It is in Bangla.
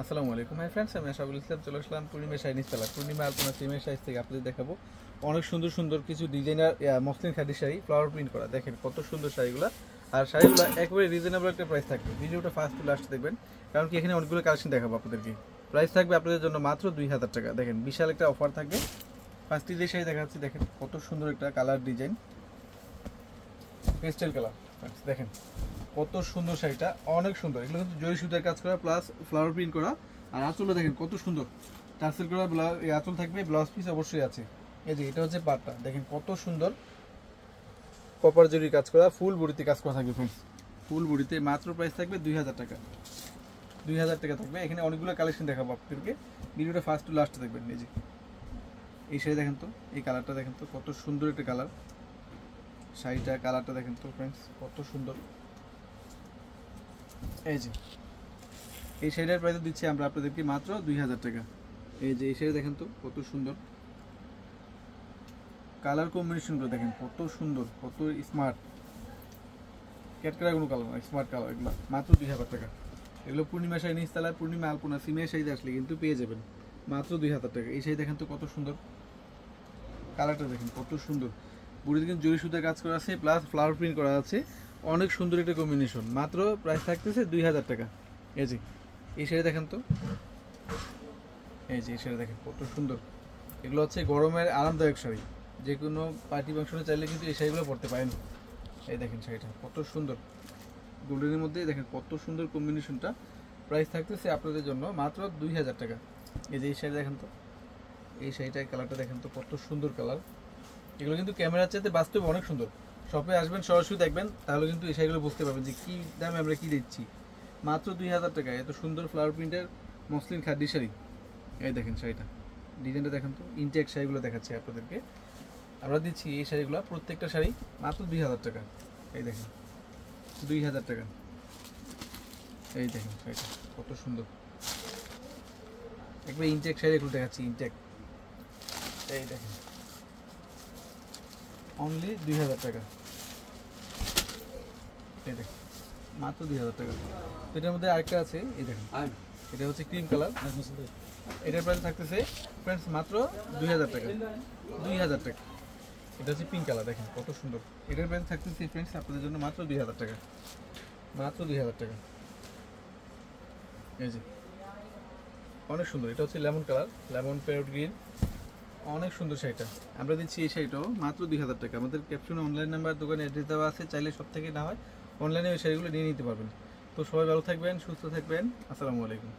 আসসালামু আলাইকুম হাই ফ্রেন্ডস, আমি আশাফুল ইসলাম চলে আসলাম পূর্ণিমা শাইনিজ কালার পূর্ণিমা আলপনা সিমের সাইজ থেকে আপনাদের দেখাবো অনেক সুন্দর সুন্দর কিছু designer muslin khadi sari flower print করা। দেখেন কত সুন্দর শাড়িগুলো, আর শাড়িগুলো একবারে রিজনেবল একটা প্রাইস থাকবে। ভিডিওটা ফার্স্ট টু লাস্ট দেখবেন, কারণ কি এখানে অনেকগুলো কালেকশন দেখাবো আপনাদেরকে। প্রাইস থাকবে আপনাদের জন্য মাত্র 2000 টাকা। দেখেন বিশাল একটা অফার থাকবে। ফার্স্টে যে শাড়ি দেখাচ্ছি, দেখেন কত সুন্দর একটা কালার ডিজাইন, পেস্টেল কালার। দেখেন কত সুন্দর শাড়িটা, অনেক সুন্দর। এগুলো কিন্তু জরি সুতার কাজ করা প্লাস ফ্লাওয়ার প্রিন্ট করা। আর আঁচলটা দেখেন কত সুন্দর টার্সেল করা আঁচল থাকবে, ব্লাউজ পিস অবশ্যই আছে। এই যে এটা হচ্ছে পাটটা, দেখেন কত সুন্দর কপার জরি কাজ করা, ফুল বডিতে কাজ করা থাকবে ফ্রেন্ডস। ফুল বডিতে মাত্র প্রাইস থাকবে 2000 টাকা। 2000 টাকা থাকবে। এখানে অনেকগুলো কালেকশন দেখাবো আপনাদেরকে, ভিডিওটা ফার্স্ট টু লাস্ট দেখবেন। এই যে এই শাড়ি দেখেন তো, এই কালারটা দেখেন তো কত সুন্দর একটা কালার। শাড়িটা কালারটা দেখেন তো ফ্রেন্ডস কত সুন্দর। এই যে এই শাড়িটার প্রাইস দিচ্ছি আমরা আপনাদেরকে মাত্র 2000 টাকা। এই যে এই শাড়ি দেখেন তো কত সুন্দর, কালার কম্বিনেশনগুলো দেখেন কত সুন্দর, কত স্মার্ট। ক্যাটকারা কোনো কালার নয়, স্মার্ট কালার। এগুলো মাত্র 2000 টাকা। এগুলো পূর্ণিমা শাড়ি নিচতলায় পূর্ণিমা আলপনা সিমের শাড়িতে আসলে কিন্তু পেয়ে যাবেন মাত্র 2000 টাকা। এই শাড়ি দেখেন তো কত সুন্দর, কালারটা দেখেন কত সুন্দর। বুড়িতে কিন্তু জরি সুতার কাজ করা আছে প্লাস ফ্লাওয়ার প্রিন্ট করা আছে, অনেক সুন্দর একটা কম্বিনেশন। মাত্র প্রাইস থাকতেছে 2000 টাকা। এই যে এই শাড়ি দেখেন তো, এই যে এই শাড়ি দেখেন কত সুন্দর। এগুলো হচ্ছে গরমের আরামদায়ক শাড়ি, যে কোনো পার্টি ফাংশনে চাইলে কিন্তু এই শাড়িগুলো পরতে পারেন। এই দেখেন শাড়িটা কত সুন্দর, গোল্ডেনের মধ্যে দেখেন কত সুন্দর কম্বিনেশনটা। প্রাইস থাকতেছে আপনাদের জন্য মাত্র 2000 টাকা। এই যে এই শাড়ি দেখেন তো, এই শাড়িটার কালারটা দেখেন তো কত সুন্দর কালার। এগুলো কিন্তু ক্যামেরার চাইতে বাস্তবে অনেক সুন্দর। শপে আসবেন, সরাসরি দেখবেন, তাহলে কিন্তু এই শাড়িগুলো বুঝতে পারবেন যে কী দামে আমরা কী দিচ্ছি। মাত্র 2000 টাকা এত সুন্দর ফ্লাওয়ার প্রিন্টের মসলিন খাদি শাড়ি। এই দেখেন শাড়িটা, ডিজাইনটা দেখেন তো। ইনটেক শাড়িগুলো দেখাচ্ছি আপনাদেরকে, আমরা দিচ্ছি এই শাড়িগুলো প্রত্যেকটা শাড়ি মাত্র 2000 টাকা। এই দেখেন 2000 টাকা। এই দেখেন শাড়িটা কত সুন্দর, একবার ইনটেক শাড়ি এগুলো দেখাচ্ছি, ইনটেক। এই দেখেন অনলি 2000 টাকা। এই দেখেন মাত্র 2000 টাকা। তো এটার মধ্যে আরেকটা আছে, এই দেখেন এটা হচ্ছে ক্রিম কালার। এটার প্রাইস থাকতেছে ফ্রেন্ডস মাত্র 2000 টাকা। 2000 টাকা। এটা হচ্ছে পিঙ্ক কালার, দেখেন কত সুন্দর। এটার প্রাইস থাকতেছে ফ্রেন্ডস আপনাদের জন্য মাত্র 2000 টাকা। মাত্র 2000 টাকা। এই যে অনেক সুন্দর, এটা হচ্ছে lemon colour, lemon parrot green, অনেক সুন্দর শাড়িটা। আমরা দিচ্ছি এই শাড়িটাও মাত্র 2000 টাকা। আমাদের ক্যাপশনে অনলাইন নাম্বার, দোকানে অ্যাড্রেস দেওয়া আছে, চাইলে সব থেকে না হয় অনলাইনে ওই শাড়িগুলো নিয়ে নিতে পারবেন। তো সবাই ভালো থাকবেন, সুস্থ থাকবেন। আসসালামু আলাইকুম।